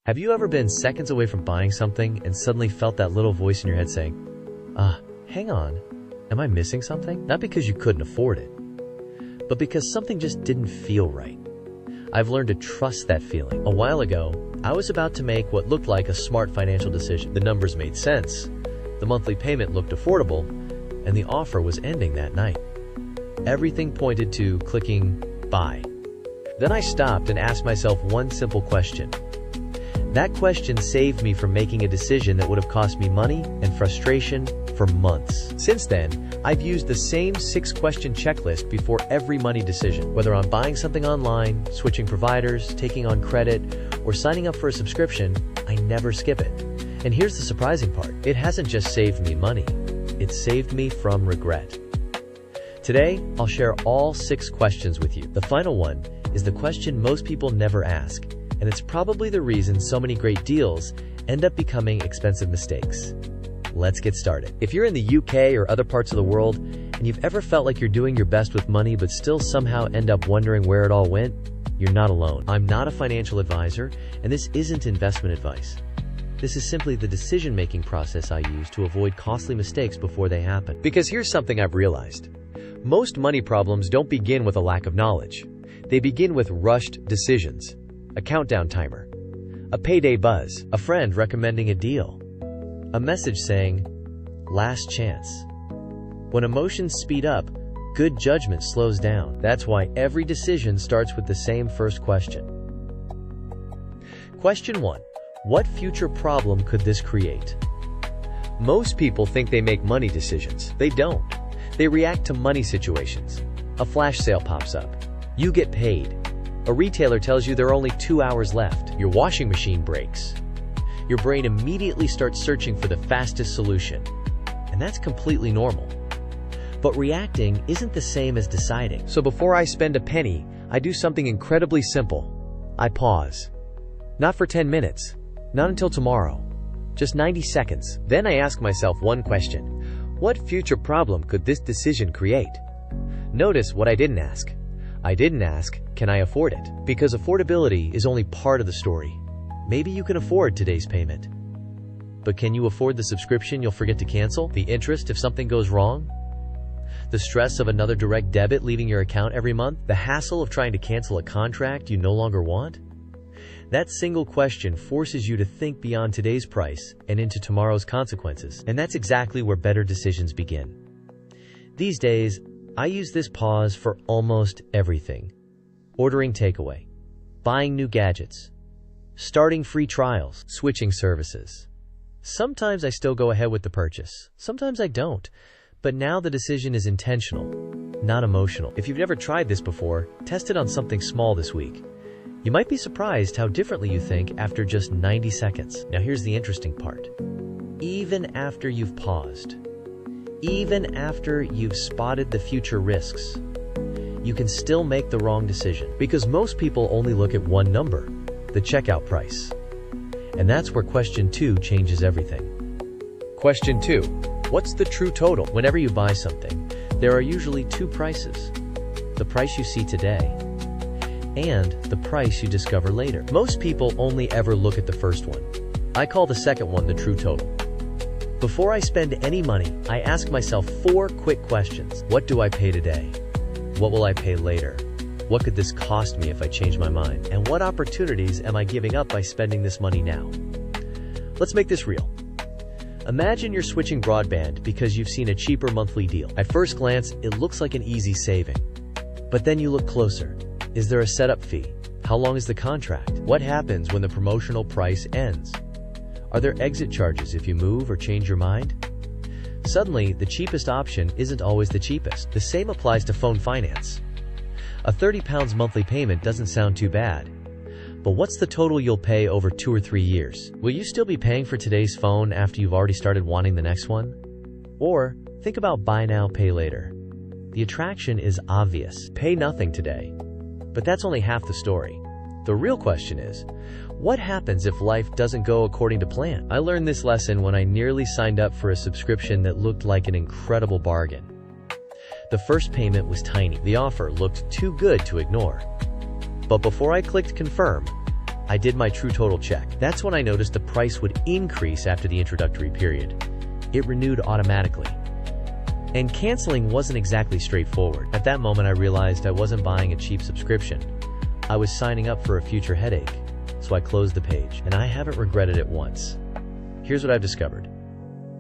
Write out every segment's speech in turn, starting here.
Have you ever been seconds away from buying something and suddenly felt that little voice in your head saying, hang on, am I missing something? Not because you couldn't afford it, but because something just didn't feel right. I've learned to trust that feeling. A while ago, I was about to make what looked like a smart financial decision. The numbers made sense, the monthly payment looked affordable, and the offer was ending that night. Everything pointed to clicking buy. Then I stopped and asked myself one simple question. That question saved me from making a decision that would have cost me money and frustration for months. Since then, I've used the same 6-question checklist before every money decision. Whether I'm buying something online, switching providers, taking on credit, or signing up for a subscription, I never skip it. And here's the surprising part. It hasn't just saved me money, it's saved me from regret. Today, I'll share all 6 questions with you. The final one is the question most people never ask, and it's probably the reason so many great deals end up becoming expensive mistakes. Let's get started. If you're in the UK or other parts of the world, and you've ever felt like you're doing your best with money but still somehow end up wondering where it all went, you're not alone. I'm not a financial advisor, and this isn't investment advice. This is simply the decision-making process I use to avoid costly mistakes before they happen. Because here's something I've realized. Most money problems don't begin with a lack of knowledge. They begin with rushed decisions. A countdown timer, a payday buzz, a friend recommending a deal, a message saying, last chance. When emotions speed up, good judgment slows down. That's why every decision starts with the same first question. Question 1. What future problem could this create? Most people think they make money decisions. They don't. They react to money situations. A flash sale pops up. You get paid. A retailer tells you there are only 2 hours left. Your washing machine breaks. Your brain immediately starts searching for the fastest solution. And that's completely normal. But reacting isn't the same as deciding. So before I spend a penny, I do something incredibly simple. I pause. Not for 10 minutes. Not until tomorrow. Just 90 seconds. Then I ask myself one question. What future problem could this decision create? Notice what I didn't ask. I didn't ask, can I afford it? Because affordability is only part of the story. Maybe you can afford today's payment. But can you afford the subscription you'll forget to cancel? The interest if something goes wrong? The stress of another direct debit leaving your account every month? The hassle of trying to cancel a contract you no longer want? That single question forces you to think beyond today's price and into tomorrow's consequences. And that's exactly where better decisions begin. These days, I use this pause for almost everything. Ordering takeaway, buying new gadgets, starting free trials, switching services. Sometimes I still go ahead with the purchase. Sometimes I don't. But now the decision is intentional, not emotional. If you've never tried this before, test it on something small this week. You might be surprised how differently you think after just 90 seconds. Now here's the interesting part. Even after you've paused, even after you've spotted the future risks, you can still make the wrong decision. Because most people only look at one number, the checkout price. And that's where question 2 changes everything. Question 2. What's the true total? Whenever you buy something, there are usually 2 prices. The price you see today, and the price you discover later. Most people only ever look at the first one. I call the second one the true total. Before I spend any money, I ask myself 4 quick questions. What do I pay today? What will I pay later? What could this cost me if I change my mind? And what opportunities am I giving up by spending this money now? Let's make this real. Imagine you're switching broadband because you've seen a cheaper monthly deal. At first glance, it looks like an easy saving. But then you look closer. Is there a setup fee? How long is the contract? What happens when the promotional price ends? Are there exit charges if you move or change your mind? Suddenly, the cheapest option isn't always the cheapest. The same applies to phone finance. A £30 monthly payment doesn't sound too bad. But what's the total you'll pay over 2 or 3 years? Will you still be paying for today's phone after you've already started wanting the next one? Or think about buy now, pay later. The attraction is obvious. Pay nothing today. But that's only half the story. The real question is, what happens if life doesn't go according to plan? I learned this lesson when I nearly signed up for a subscription that looked like an incredible bargain. The first payment was tiny. The offer looked too good to ignore. But before I clicked confirm, I did my true total check. That's when I noticed the price would increase after the introductory period. It renewed automatically. And canceling wasn't exactly straightforward. At that moment, I realized I wasn't buying a cheap subscription. I was signing up for a future headache. So I closed the page, and I haven't regretted it once. Here's what I've discovered.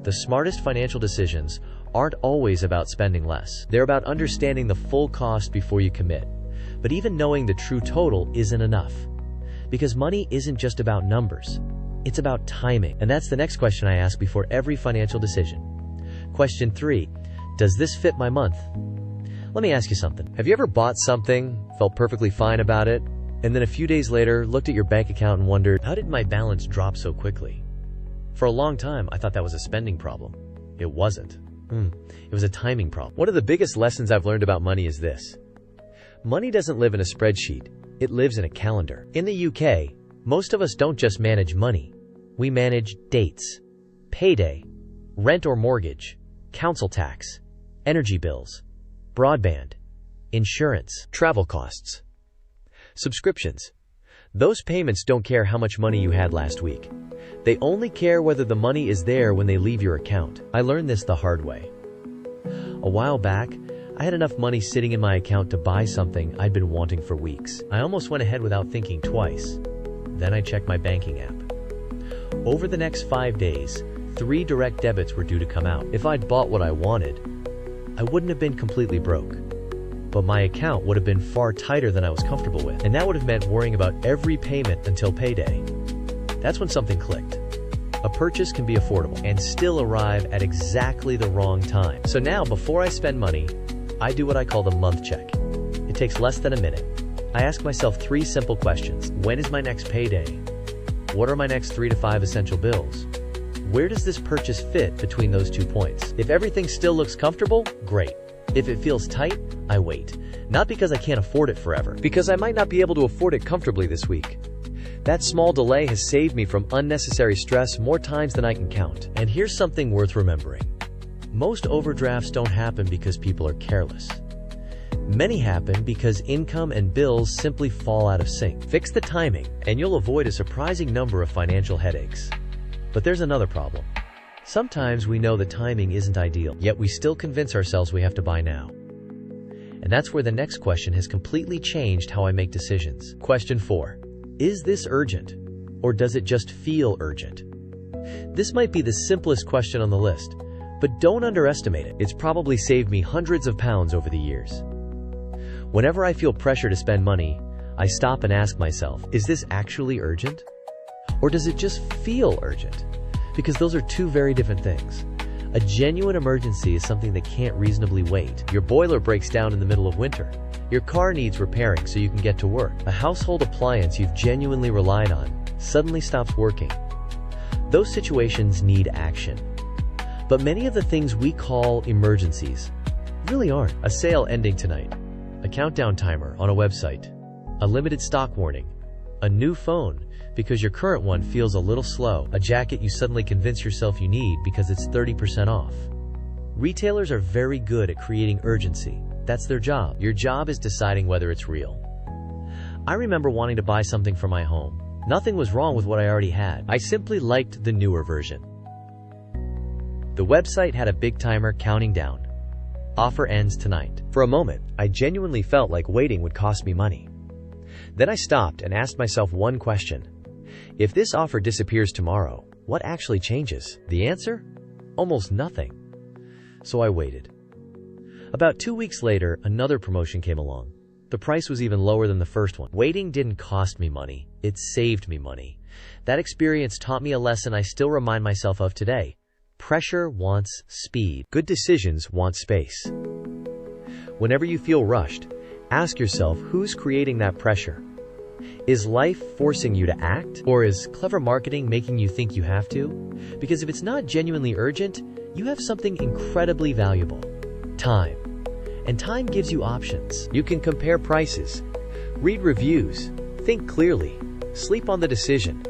The smartest financial decisions aren't always about spending less. They're about understanding the full cost before you commit. But even knowing the true total isn't enough. Because money isn't just about numbers. It's about timing. And that's the next question I ask before every financial decision. Question 3. Does this fit my month? Let me ask you something. Have you ever bought something, felt perfectly fine about it, and then a few days later looked at your bank account and wondered, how did my balance drop so quickly? For a long time, I thought that was a spending problem. It wasn't. It was a timing problem. One of the biggest lessons I've learned about money is this. Money doesn't live in a spreadsheet. It lives in a calendar. In the UK, most of us don't just manage money. We manage dates, payday, rent or mortgage, council tax, energy bills, broadband, insurance, travel costs, subscriptions. Those payments don't care how much money you had last week. They only care whether the money is there when they leave your account. I learned this the hard way. A while back, I had enough money sitting in my account to buy something I'd been wanting for weeks. I almost went ahead without thinking twice. Then I checked my banking app. Over the next 5 days, 3 direct debits were due to come out. If I'd bought what I wanted, I wouldn't have been completely broke. But my account would have been far tighter than I was comfortable with. And that would have meant worrying about every payment until payday. That's when something clicked. A purchase can be affordable and still arrive at exactly the wrong time. So now, before I spend money, I do what I call the month check. It takes less than a minute. I ask myself 3 simple questions. When is my next payday? What are my next 3 to 5 essential bills? Where does this purchase fit between those 2 points? If everything still looks comfortable, great. If it feels tight, I wait. Not because I can't afford it forever, because I might not be able to afford it comfortably this week. That small delay has saved me from unnecessary stress more times than I can count. And here's something worth remembering. Most overdrafts don't happen because people are careless. Many happen because income and bills simply fall out of sync. Fix the timing, and you'll avoid a surprising number of financial headaches. But there's another problem. Sometimes we know the timing isn't ideal, yet we still convince ourselves we have to buy now. And that's where the next question has completely changed how I make decisions. Question 4. Is this urgent? Or does it just feel urgent? This might be the simplest question on the list, but don't underestimate it. It's probably saved me hundreds of pounds over the years. Whenever I feel pressure to spend money, I stop and ask myself, is this actually urgent? Or does it just feel urgent? Because those are 2 very different things. A genuine emergency is something that can't reasonably wait. Your boiler breaks down in the middle of winter. Your car needs repairing so you can get to work. A household appliance you've genuinely relied on suddenly stops working. Those situations need action. But many of the things we call emergencies really aren't. A sale ending tonight, a countdown timer on a website, a limited stock warning, a new phone because your current one feels a little slow, a jacket you suddenly convince yourself you need because it's 30% off. Retailers are very good at creating urgency. That's their job. Your job is deciding whether it's real. I remember wanting to buy something for my home. Nothing was wrong with what I already had. I simply liked the newer version. The website had a big timer counting down. Offer ends tonight. For a moment, I genuinely felt like waiting would cost me money. Then I stopped and asked myself one question. If this offer disappears tomorrow, what actually changes? The answer? Almost nothing. So I waited. About 2 weeks later, another promotion came along. The price was even lower than the first one. Waiting didn't cost me money. It saved me money. That experience taught me a lesson I still remind myself of today. Pressure wants speed. Good decisions want space. Whenever you feel rushed, ask yourself who's creating that pressure. Is life forcing you to act? Or is clever marketing making you think you have to? Because if it's not genuinely urgent, you have something incredibly valuable. Time. And time gives you options. You can compare prices, read reviews, think clearly, sleep on the decision,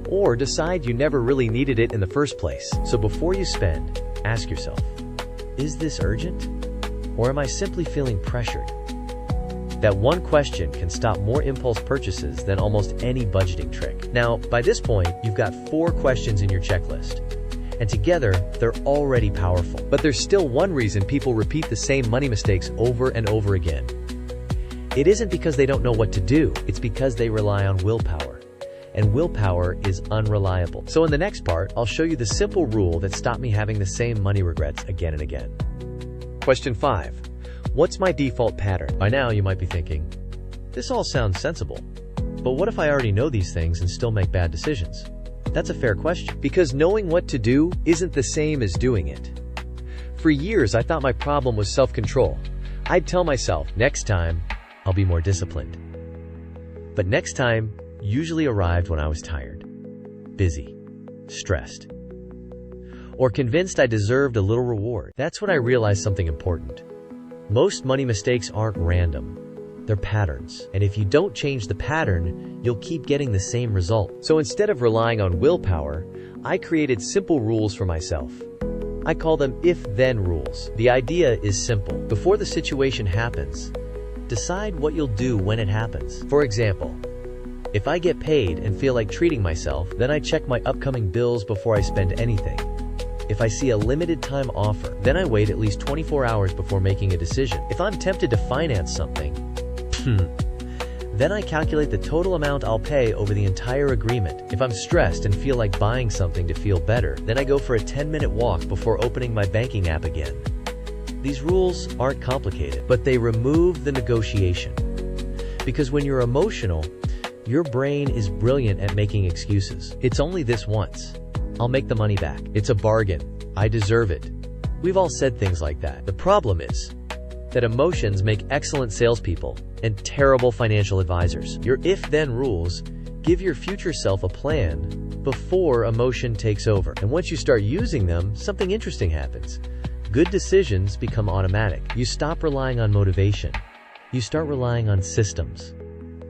or decide you never really needed it in the first place. So before you spend, ask yourself, is this urgent? Or am I simply feeling pressured? That one question can stop more impulse purchases than almost any budgeting trick. Now, by this point, you've got 4 questions in your checklist. And together, they're already powerful. But there's still one reason people repeat the same money mistakes over and over again. It isn't because they don't know what to do, it's because they rely on willpower. And willpower is unreliable. So in the next part, I'll show you the simple rule that stopped me having the same money regrets again and again. Question 5. What's my default pattern? By now, you might be thinking, this all sounds sensible. But what if I already know these things and still make bad decisions? That's a fair question, because knowing what to do isn't the same as doing it. For years, I thought my problem was self-control. I'd tell myself, next time, I'll be more disciplined. But next time usually arrived when I was tired, busy, stressed, or convinced I deserved a little reward. That's when I realized something important. Most money mistakes aren't random. They're patterns. And if you don't change the pattern, you'll keep getting the same result. So instead of relying on willpower, I created simple rules for myself. I call them if-then rules. The idea is simple. Before the situation happens, decide what you'll do when it happens. For example, if I get paid and feel like treating myself, then I check my upcoming bills before I spend anything. If I see a limited time offer, then I wait at least 24 hours before making a decision. If I'm tempted to finance something, then I calculate the total amount I'll pay over the entire agreement. If I'm stressed and feel like buying something to feel better, then I go for a 10-minute walk before opening my banking app again. These rules aren't complicated, but they remove the negotiation. Because when you're emotional, your brain is brilliant at making excuses. It's only this once. I'll make the money back. It's a bargain. I deserve it. We've all said things like that. The problem is that emotions make excellent salespeople and terrible financial advisors. Your if-then rules give your future self a plan before emotion takes over. And once you start using them, something interesting happens. Good decisions become automatic. You stop relying on motivation. You start relying on systems.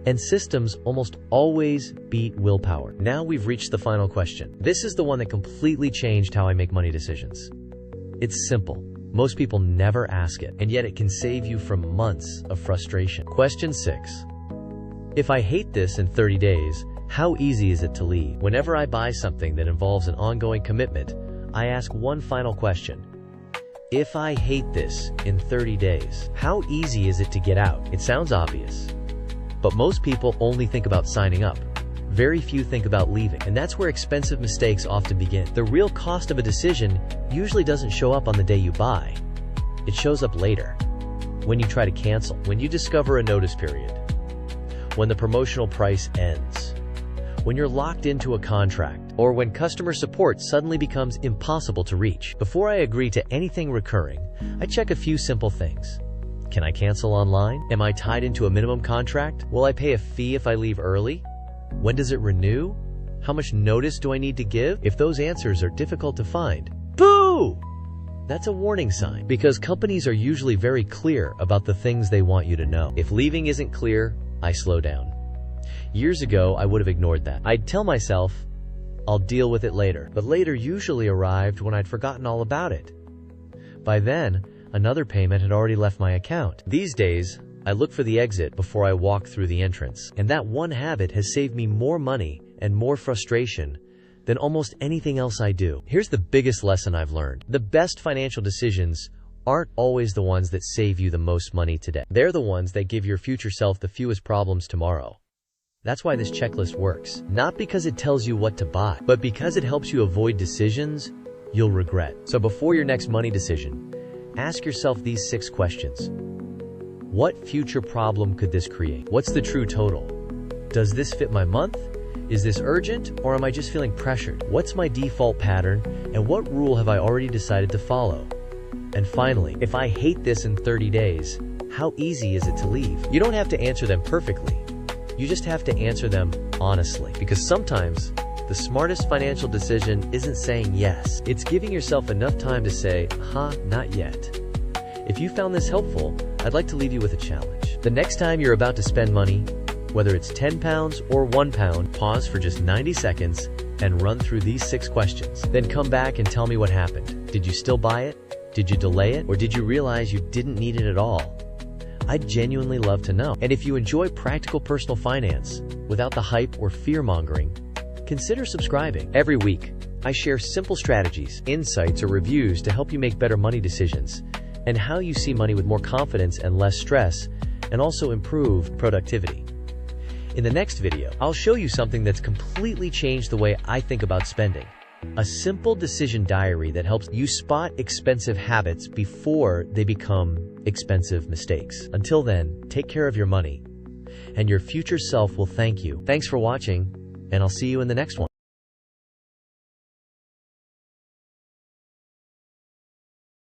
And systems almost always beat willpower. Now we've reached the final question. This is the one that completely changed how I make money decisions. It's simple. Most people never ask it, and yet it can save you from months of frustration. Question 6. If I hate this in 30 days, how easy is it to leave? Whenever I buy something that involves an ongoing commitment, I ask one final question. If I hate this in 30 days, how easy is it to get out? It sounds obvious. But most people only think about signing up. Very few think about leaving, and that's where expensive mistakes often begin. The real cost of a decision usually doesn't show up on the day you buy. It shows up later, when you try to cancel, when you discover a notice period, when the promotional price ends, when you're locked into a contract, or when customer support suddenly becomes impossible to reach. Before I agree to anything recurring, I check a few simple things. Can I cancel online? Am I tied into a minimum contract? Will I pay a fee if I leave early? When does it renew? How much notice do I need to give? If those answers are difficult to find, boo! That's a warning sign, because companies are usually very clear about the things they want you to know. If leaving isn't clear, I slow down. Years ago, I would have ignored that. I'd tell myself, I'll deal with it later. But later usually arrived when I'd forgotten all about it. By then, another payment had already left my account. These days, I look for the exit before I walk through the entrance. And that one habit has saved me more money and more frustration than almost anything else I do. Here's the biggest lesson I've learned. The best financial decisions aren't always the ones that save you the most money today. They're the ones that give your future self the fewest problems tomorrow. That's why this checklist works. Not because it tells you what to buy, but because it helps you avoid decisions you'll regret. So before your next money decision, ask yourself these 6 questions. What future problem could this create? What's the true total? Does this fit my month? Is this urgent, or am I just feeling pressured? What's my default pattern, and what rule have I already decided to follow? And finally, if I hate this in 30 days, how easy is it to leave? You don't have to answer them perfectly. You just have to answer them honestly. Because sometimes, the smartest financial decision isn't saying yes. It's giving yourself enough time to say, not yet. If you found this helpful, I'd like to leave you with a challenge. The next time you're about to spend money, whether it's £10 or £1, pause for just 90 seconds and run through these 6 questions. Then come back and tell me what happened. Did you still buy it? Did you delay it? Or did you realize you didn't need it at all? I'd genuinely love to know. And if you enjoy practical personal finance without the hype or fear-mongering, consider subscribing. Every week, I share simple strategies, insights, or reviews to help you make better money decisions and how you see money with more confidence and less stress, and also improve productivity. In the next video, I'll show you something that's completely changed the way I think about spending. A simple decision diary that helps you spot expensive habits before they become expensive mistakes. Until then, take care of your money, and your future self will thank you. Thanks for watching, and I'll see you in the next one.